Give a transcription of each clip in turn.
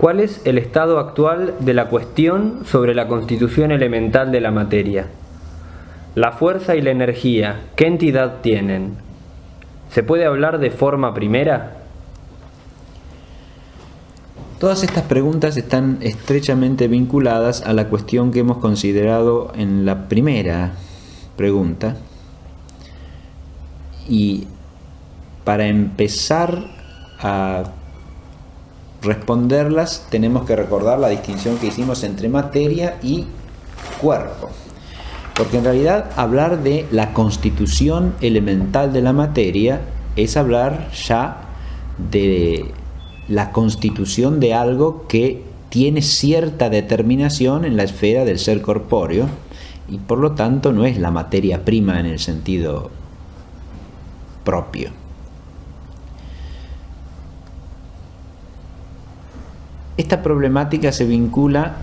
¿Cuál es el estado actual de la cuestión sobre la constitución elemental de la materia? La fuerza y la energía, ¿qué entidad tienen? ¿Se puede hablar de forma primera? Todas estas preguntas están estrechamente vinculadas a la cuestión que hemos considerado en la primera pregunta. Y para empezar a responderlas tenemos que recordar la distinción que hicimos entre materia y cuerpo. Porque en realidad hablar de la constitución elemental de la materia es hablar ya de la constitución de algo que tiene cierta determinación en la esfera del ser corpóreo y por lo tanto no es la materia prima en el sentido propio. Esta problemática se vincula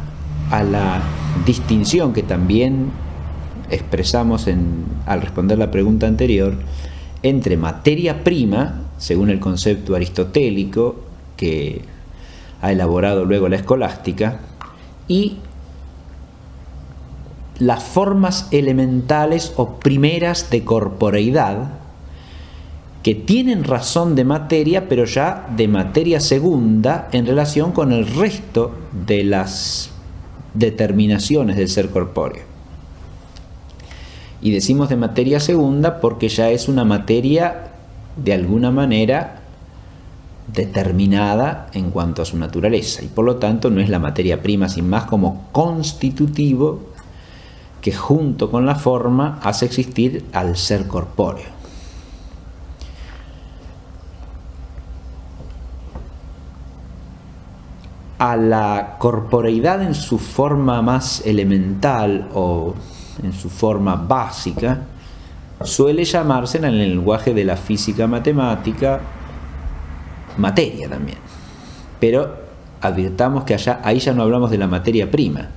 a la distinción que también expresamos al responder la pregunta anterior entre materia prima, según el concepto aristotélico que ha elaborado luego la escolástica, y las formas elementales o primeras de corporeidad que tienen razón de materia, pero ya de materia segunda en relación con el resto de las determinaciones del ser corpóreo. Y decimos de materia segunda porque ya es una materia de alguna manera determinada en cuanto a su naturaleza y por lo tanto no es la materia prima sin más como constitutivo que junto con la forma hace existir al ser corpóreo. A la corporeidad en su forma más elemental o en su forma básica suele llamarse en el lenguaje de la física matemática materia también, pero advirtamos que ahí ya no hablamos de la materia prima.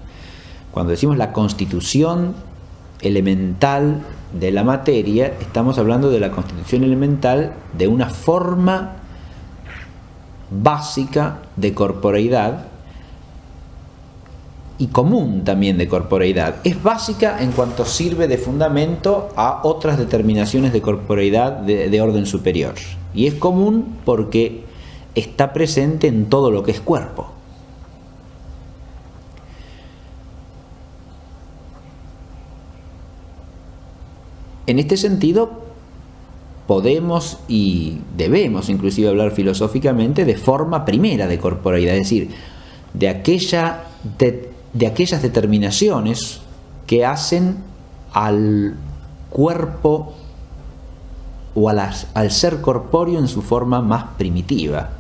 Cuando decimos la constitución elemental de la materia, estamos hablando de la constitución elemental de una forma básica de corporeidad y común también de corporeidad. Es básica en cuanto sirve de fundamento a otras determinaciones de corporeidad de orden superior, y es común porque está presente en todo lo que es cuerpo. En este sentido, podemos y debemos inclusive hablar filosóficamente de forma primera de corporeidad, es decir, de aquellas determinaciones que hacen al cuerpo o al ser corpóreo en su forma más primitiva,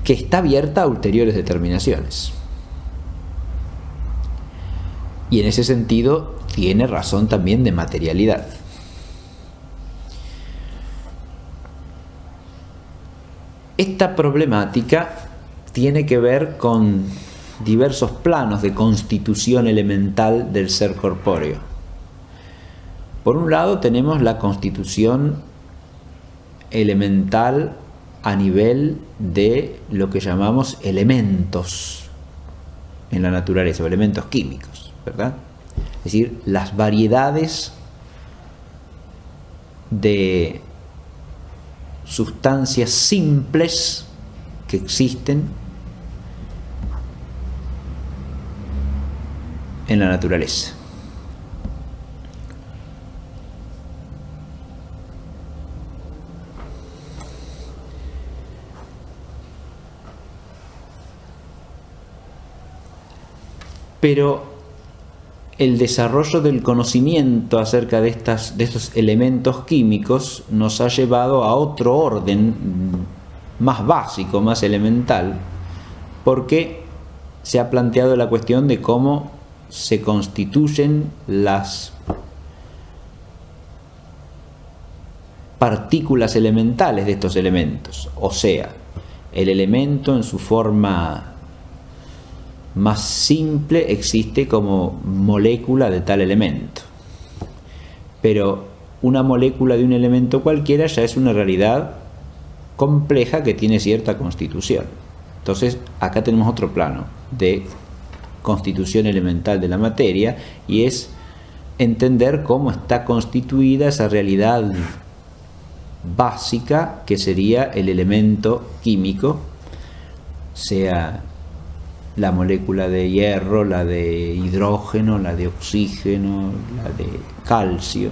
que está abierta a ulteriores determinaciones. Y en ese sentido tiene razón también de materialidad. Esta problemática tiene que ver con diversos planos de constitución elemental del ser corpóreo. Por un lado tenemos la constitución elemental a nivel de lo que llamamos elementos en la naturaleza, o elementos químicos, ¿verdad? Es decir, las variedades de sustancias simples que existen en la naturaleza. Pero el desarrollo del conocimiento acerca de estos elementos químicos nos ha llevado a otro orden más básico, más elemental, porque se ha planteado la cuestión de cómo se constituyen las partículas elementales de estos elementos, o sea, el elemento en su forma más simple existe como molécula de tal elemento, pero una molécula de un elemento cualquiera ya es una realidad compleja que tiene cierta constitución. Entonces, acá tenemos otro plano de constitución elemental de la materia, y es entender cómo está constituida esa realidad básica que sería el elemento químico, sea la molécula de hierro, la de hidrógeno, la de oxígeno, la de calcio.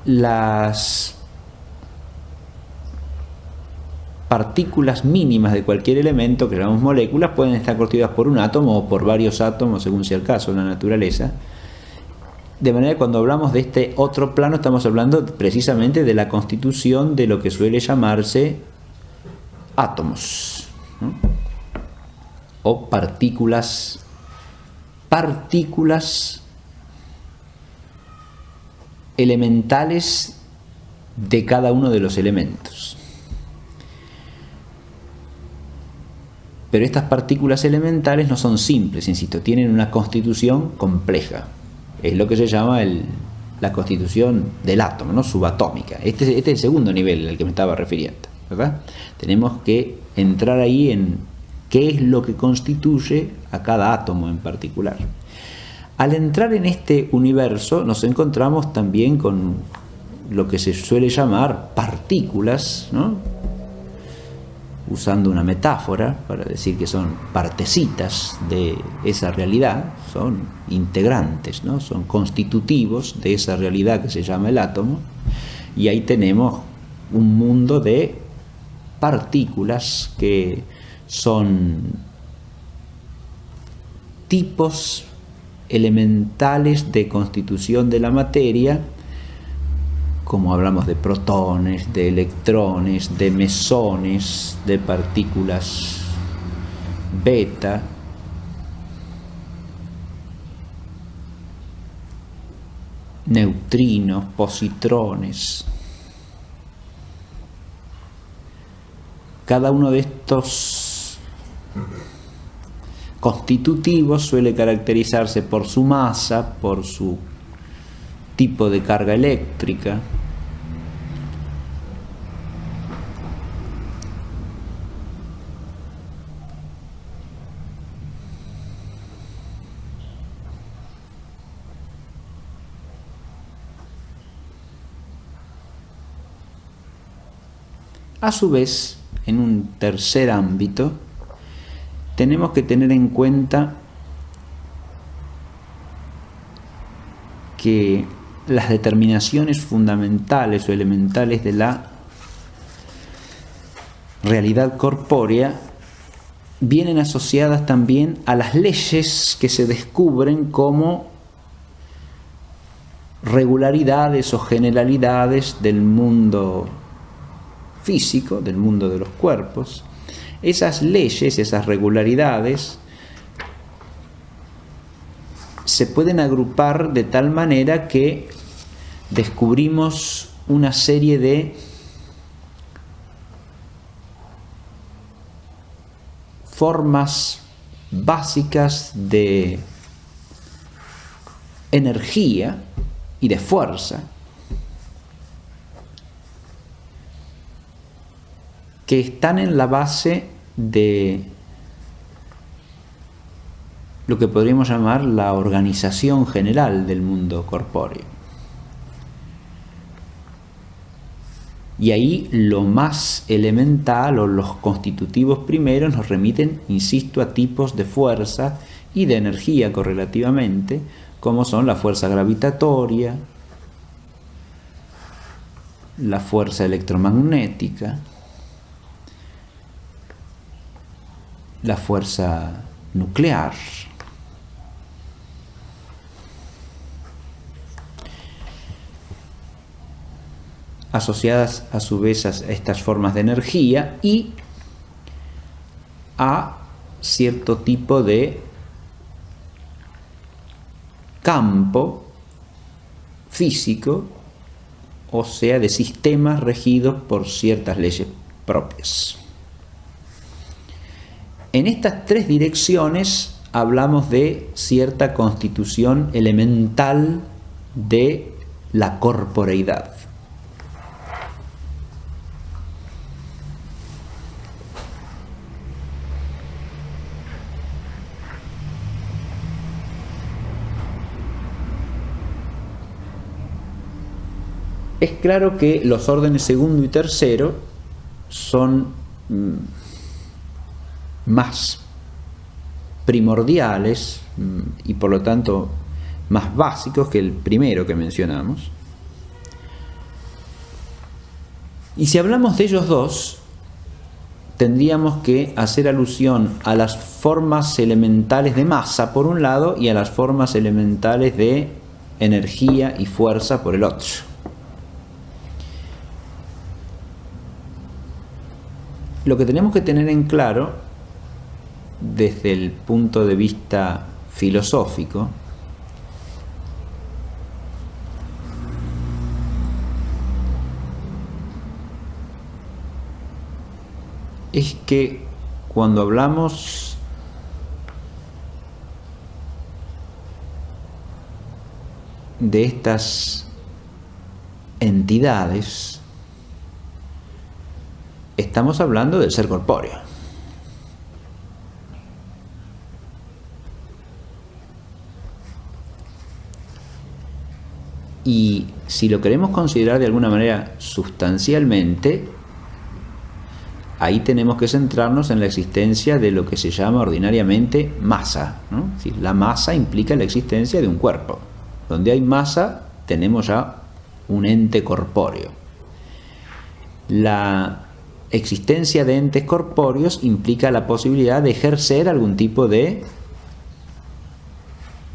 Las partículas mínimas de cualquier elemento, que llamamos moléculas, pueden estar constituidas por un átomo o por varios átomos, según sea el caso en la naturaleza. De manera que cuando hablamos de este otro plano, estamos hablando precisamente de la constitución de lo que suele llamarse átomos, ¿no? O partículas elementales de cada uno de los elementos. Pero estas partículas elementales no son simples, insisto, tienen una constitución compleja. Es lo que se llama la constitución del átomo, ¿no? Subatómica. Este es el segundo nivel al que me estaba refiriendo, ¿verdad? Tenemos que entrar ahí en qué es lo que constituye a cada átomo en particular. Al entrar en este universo nos encontramos también con lo que se suele llamar partículas, ¿no? Usando una metáfora para decir que son partecitas de esa realidad, son integrantes, ¿no? Son constitutivos de esa realidad que se llama el átomo, y ahí tenemos un mundo de partículas que son tipos elementales de constitución de la materia, como hablamos de protones, de electrones, de mesones, de partículas beta, neutrinos, positrones. Cada uno de estos constitutivos suele caracterizarse por su masa, por su tipo de carga eléctrica. A su vez, en un tercer ámbito, tenemos que tener en cuenta que las determinaciones fundamentales o elementales de la realidad corpórea vienen asociadas también a las leyes que se descubren como regularidades o generalidades del mundo físico, del mundo de los cuerpos. Esas leyes, esas regularidades, se pueden agrupar de tal manera que descubrimos una serie de formas básicas de energía y de fuerza que están en la base de lo que podríamos llamar la organización general del mundo corpóreo. Y ahí lo más elemental o los constitutivos primeros nos remiten, insisto, a tipos de fuerza y de energía correlativamente, como son la fuerza gravitatoria, la fuerza electromagnética, la fuerza nuclear. Asociadas a su vez a estas formas de energía y a cierto tipo de campo físico, o sea, de sistemas regidos por ciertas leyes propias. En estas tres direcciones hablamos de cierta constitución elemental de la corporeidad. es claro que los órdenes segundo y tercero son más primordiales y por lo tanto más básicos que el primero que mencionamos. Y si hablamos de ellos dos, tendríamos que hacer alusión a las formas elementales de masa por un lado y a las formas elementales de energía y fuerza por el otro. Lo que tenemos que tener en claro desde el punto de vista filosófico es que cuando hablamos de estas entidades, estamos hablando del ser corpóreo. Y si lo queremos considerar de alguna manera sustancialmente, ahí tenemos que centrarnos en la existencia de lo que se llama ordinariamente masa, ¿no? Es decir, la masa implica la existencia de un cuerpo. Donde hay masa, tenemos ya un ente corpóreo. La existencia de entes corpóreos implica la posibilidad de ejercer algún tipo de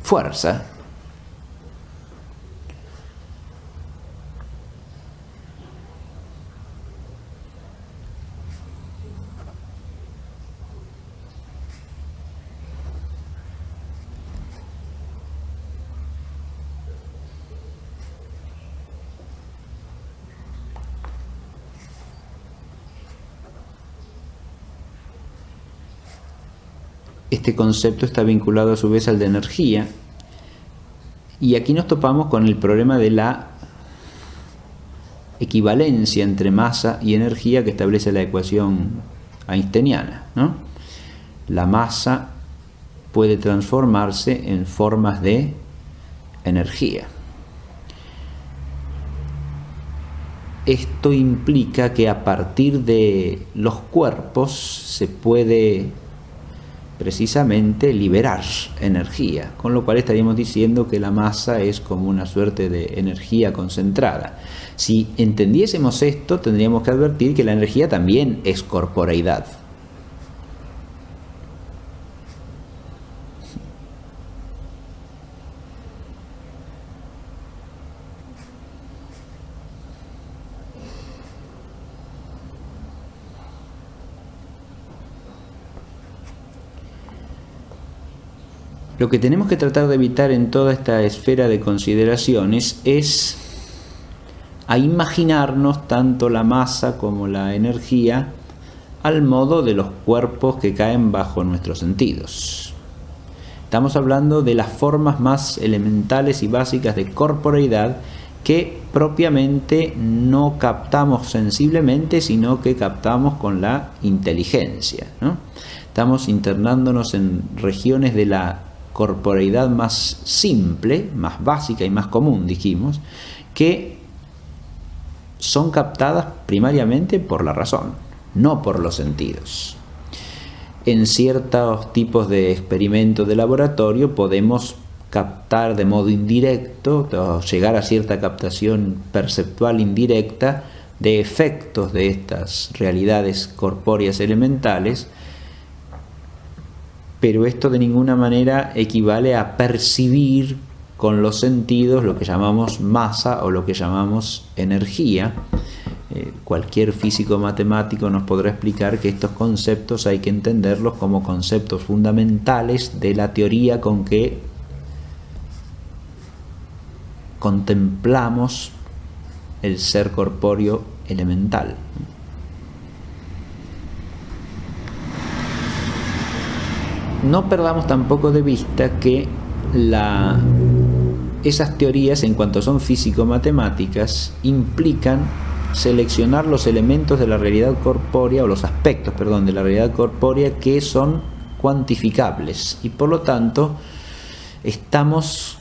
fuerza. Este concepto está vinculado a su vez al de energía, y aquí nos topamos con el problema de la equivalencia entre masa y energía que establece la ecuación einsteiniana, ¿no? La masa puede transformarse en formas de energía. Esto implica que a partir de los cuerpos se puede precisamente liberar energía, con lo cual estaríamos diciendo que la masa es como una suerte de energía concentrada. Si entendiésemos esto, tendríamos que advertir que la energía también es corporeidad. Lo que tenemos que tratar de evitar en toda esta esfera de consideraciones es a imaginarnos tanto la masa como la energía al modo de los cuerpos que caen bajo nuestros sentidos. Estamos hablando de las formas más elementales y básicas de corporeidad que propiamente no captamos sensiblemente, sino que captamos con la inteligencia, ¿no? Estamos internándonos en regiones de la corporeidad más simple, más básica y más común, dijimos, que son captadas primariamente por la razón, no por los sentidos. En ciertos tipos de experimentos de laboratorio podemos captar de modo indirecto, o llegar a cierta captación perceptual indirecta de efectos de estas realidades corpóreas elementales, pero esto de ninguna manera equivale a percibir con los sentidos lo que llamamos masa o lo que llamamos energía. Cualquier físico matemático nos podrá explicar que estos conceptos hay que entenderlos como conceptos fundamentales de la teoría con que contemplamos el ser corpóreo elemental. No perdamos tampoco de vista que esas teorías, en cuanto son físico-matemáticas, implican seleccionar los elementos de la realidad corpórea, o los aspectos, perdón, de la realidad corpórea que son cuantificables, y por lo tanto estamos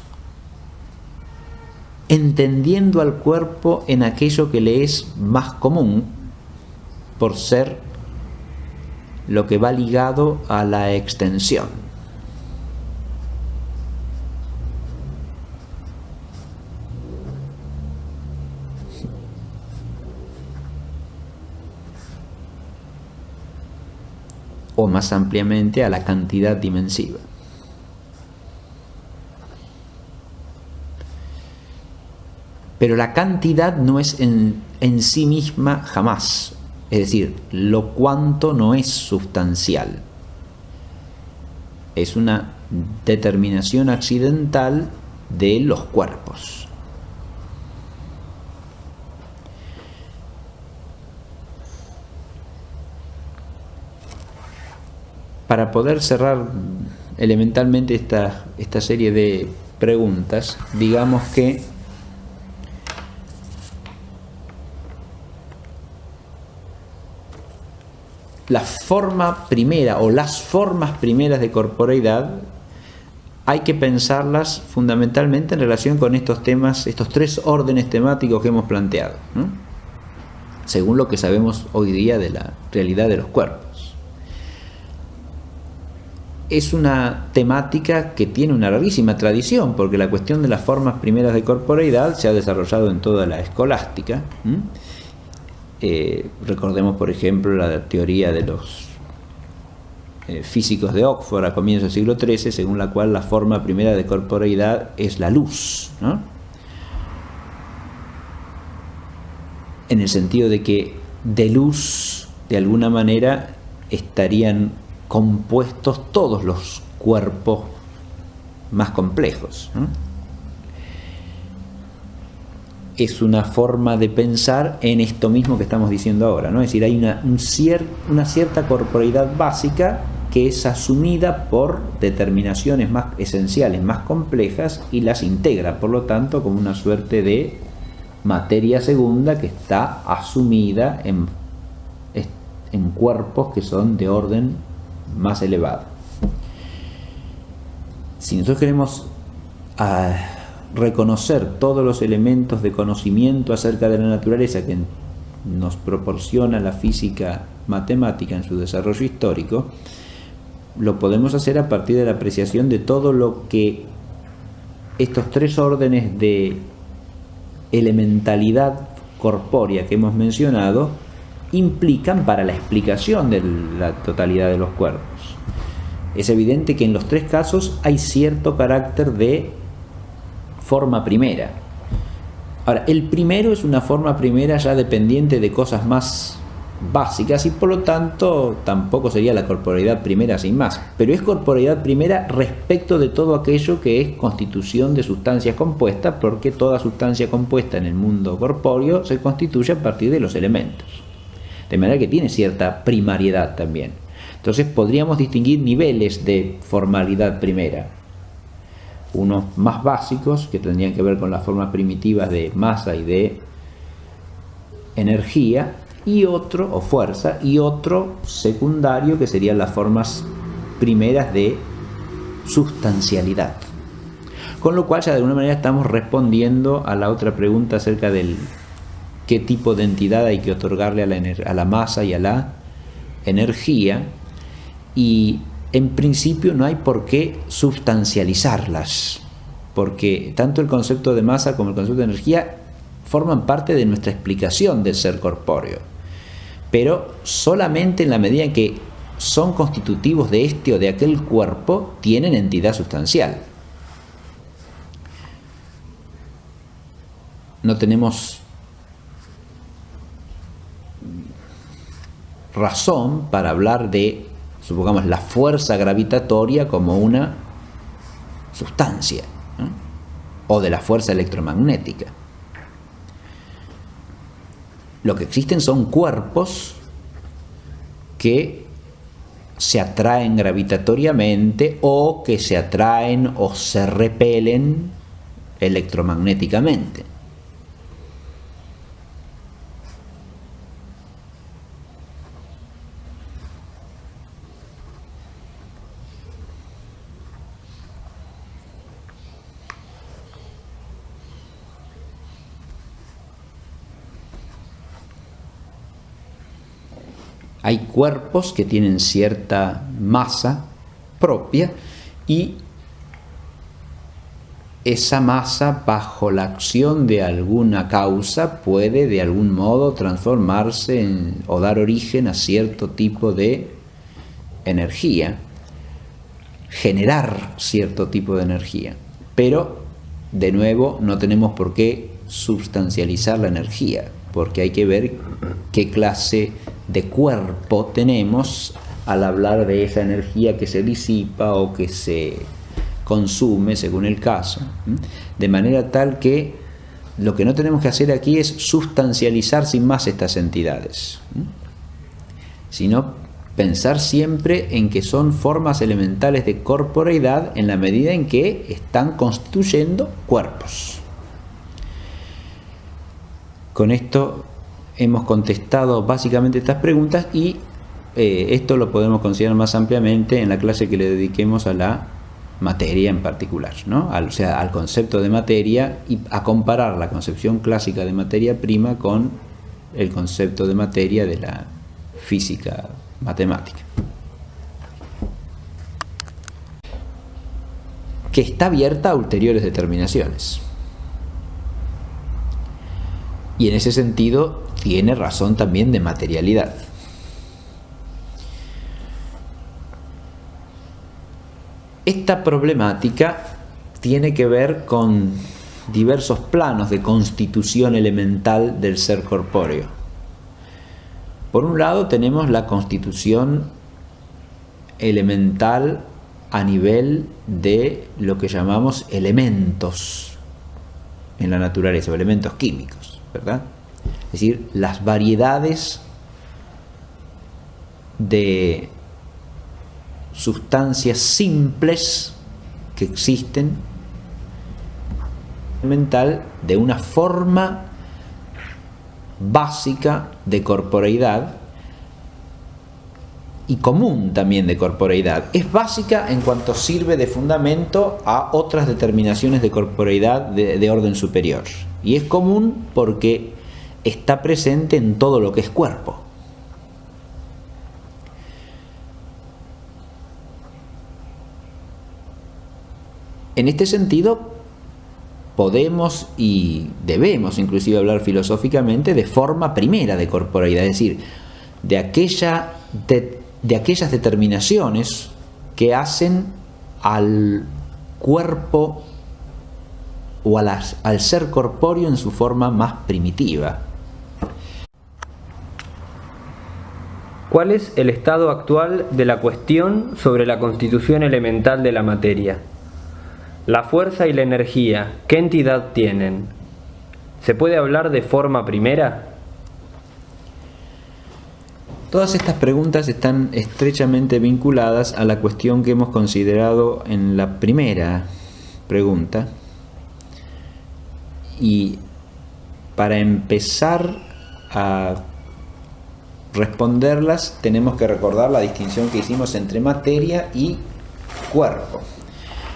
entendiendo al cuerpo en aquello que le es más común, por ser lo que va ligado a la extensión. O más ampliamente a la cantidad dimensiva. Pero la cantidad no es en sí misma jamás. Es decir, lo cuanto no es sustancial. Es una determinación accidental de los cuerpos. Para poder cerrar elementalmente esta serie de preguntas, digamos que la forma primera o las formas primeras de corporeidad hay que pensarlas fundamentalmente en relación con estos temas, estos tres órdenes temáticos que hemos planteado, ¿no? Según lo que sabemos hoy día de la realidad de los cuerpos. Es una temática que tiene una larguísima tradición, porque la cuestión de las formas primeras de corporeidad se ha desarrollado en toda la escolástica. Recordemos, por ejemplo, la teoría de los físicos de Oxford a comienzos del siglo XIII, según la cual la forma primera de corporeidad es la luz, ¿no? En el sentido de que de luz, de alguna manera, estarían compuestos todos los cuerpos más complejos, ¿no? Es una forma de pensar en esto mismo que estamos diciendo ahora, ¿no? Es decir, hay una cierta corporeidad básica que es asumida por determinaciones más esenciales, más complejas, y las integra, por lo tanto, como una suerte de materia segunda que está asumida en cuerpos que son de orden más elevado. Si nosotros queremos reconocer todos los elementos de conocimiento acerca de la naturaleza que nos proporciona la física matemática en su desarrollo histórico, lo podemos hacer a partir de la apreciación de todo lo que estos tres órdenes de elementalidad corpórea que hemos mencionado implican para la explicación de la totalidad de los cuerpos. Es evidente que en los tres casos hay cierto carácter de forma primera. Ahora, el primero es una forma primera ya dependiente de cosas más básicas y por lo tanto tampoco sería la corporeidad primera sin más, pero es corporeidad primera respecto de todo aquello que es constitución de sustancias compuestas, porque toda sustancia compuesta en el mundo corpóreo se constituye a partir de los elementos. De manera que tiene cierta primariedad también. Entonces podríamos distinguir niveles de formalidad primera. Unos más básicos, que tendrían que ver con las formas primitivas de masa y de energía, y otro, o fuerza, y otro secundario, que serían las formas primeras de sustancialidad. Con lo cual ya de alguna manera estamos respondiendo a la otra pregunta acerca del qué tipo de entidad hay que otorgarle a la masa y a la energía, y en principio no hay por qué sustancializarlas, porque tanto el concepto de masa como el concepto de energía forman parte de nuestra explicación del ser corpóreo, pero solamente en la medida en que son constitutivos de este o de aquel cuerpo tienen entidad sustancial. No tenemos razón para hablar de, supongamos, la fuerza gravitatoria como una sustancia, ¿no? O de la fuerza electromagnética. Lo que existen son cuerpos que se atraen gravitatoriamente o que se atraen o se repelen electromagnéticamente. Hay cuerpos que tienen cierta masa propia y esa masa, bajo la acción de alguna causa, puede de algún modo transformarse o dar origen a cierto tipo de energía, generar cierto tipo de energía. Pero, de nuevo, no tenemos por qué sustancializar la energía, porque hay que ver qué clase de cuerpo tenemos al hablar de esa energía que se disipa o que se consume, según el caso, de manera tal que lo que no tenemos que hacer aquí es sustancializar sin más estas entidades, sino pensar siempre en que son formas elementales de corporeidad en la medida en que están constituyendo cuerpos. Con esto hemos contestado básicamente estas preguntas y esto lo podemos considerar más ampliamente en la clase que le dediquemos a la materia en particular, ¿no? O sea, al concepto de materia, y a comparar la concepción clásica de materia prima con el concepto de materia de la física matemática, que está abierta a ulteriores determinaciones. Y en ese sentido tiene razón también de materialidad. Esta problemática tiene que ver con diversos planos de constitución elemental del ser corpóreo. Por un lado tenemos la constitución elemental a nivel de lo que llamamos elementos en la naturaleza, o elementos químicos, ¿verdad? Es decir, las variedades de sustancias simples que existen mental de una forma básica de corporeidad y común también de corporeidad. Es básica en cuanto sirve de fundamento a otras determinaciones de corporeidad de orden superior, y es común porque está presente en todo lo que es cuerpo. En este sentido, podemos y debemos inclusive hablar filosóficamente de forma primera de corporeidad, es decir, de aquellas determinaciones que hacen al cuerpo o al ser corpóreo en su forma más primitiva. ¿Cuál es el estado actual de la cuestión sobre la constitución elemental de la materia? La fuerza y la energía, ¿qué entidad tienen? ¿Se puede hablar de forma primera? Todas estas preguntas están estrechamente vinculadas a la cuestión que hemos considerado en la primera pregunta. Y para empezar a responderlas tenemos que recordar la distinción que hicimos entre materia y cuerpo.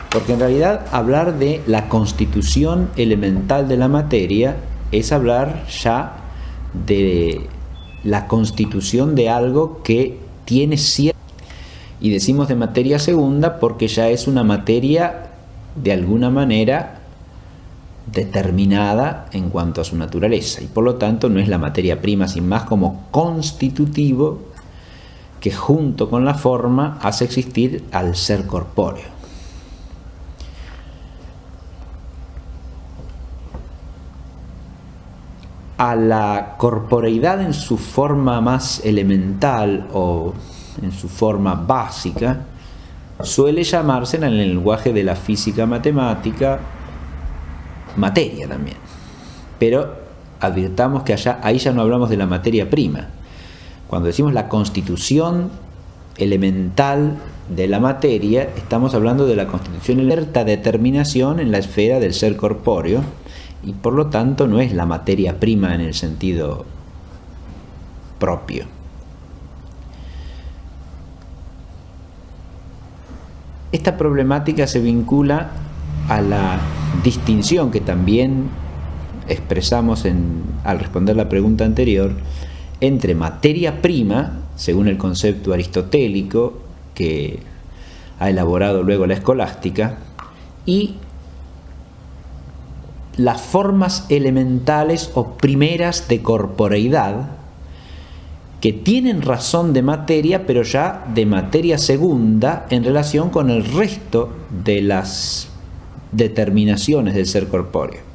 Porque en realidad hablar de la constitución elemental de la materia es hablar ya de la constitución de algo que tiene cierta... Y decimos de materia segunda porque ya es una materia de alguna manera determinada en cuanto a su naturaleza. Y por lo tanto no es la materia prima sin más como constitutivo que junto con la forma hace existir al ser corpóreo. A la corporeidad en su forma más elemental o en su forma básica suele llamarse en el lenguaje de la física matemática materia también, pero advirtamos que ahí ya no hablamos de la materia prima. Cuando decimos la constitución elemental de la materia, estamos hablando de la constitución de cierta determinación en la esfera del ser corpóreo, y por lo tanto no es la materia prima en el sentido propio. Esta problemática se vincula a la distinción que también expresamos al responder la pregunta anterior entre materia prima según el concepto aristotélico que ha elaborado luego la escolástica, y las formas elementales o primeras de corporeidad, que tienen razón de materia, pero ya de materia segunda en relación con el resto de las determinaciones del ser corpóreo.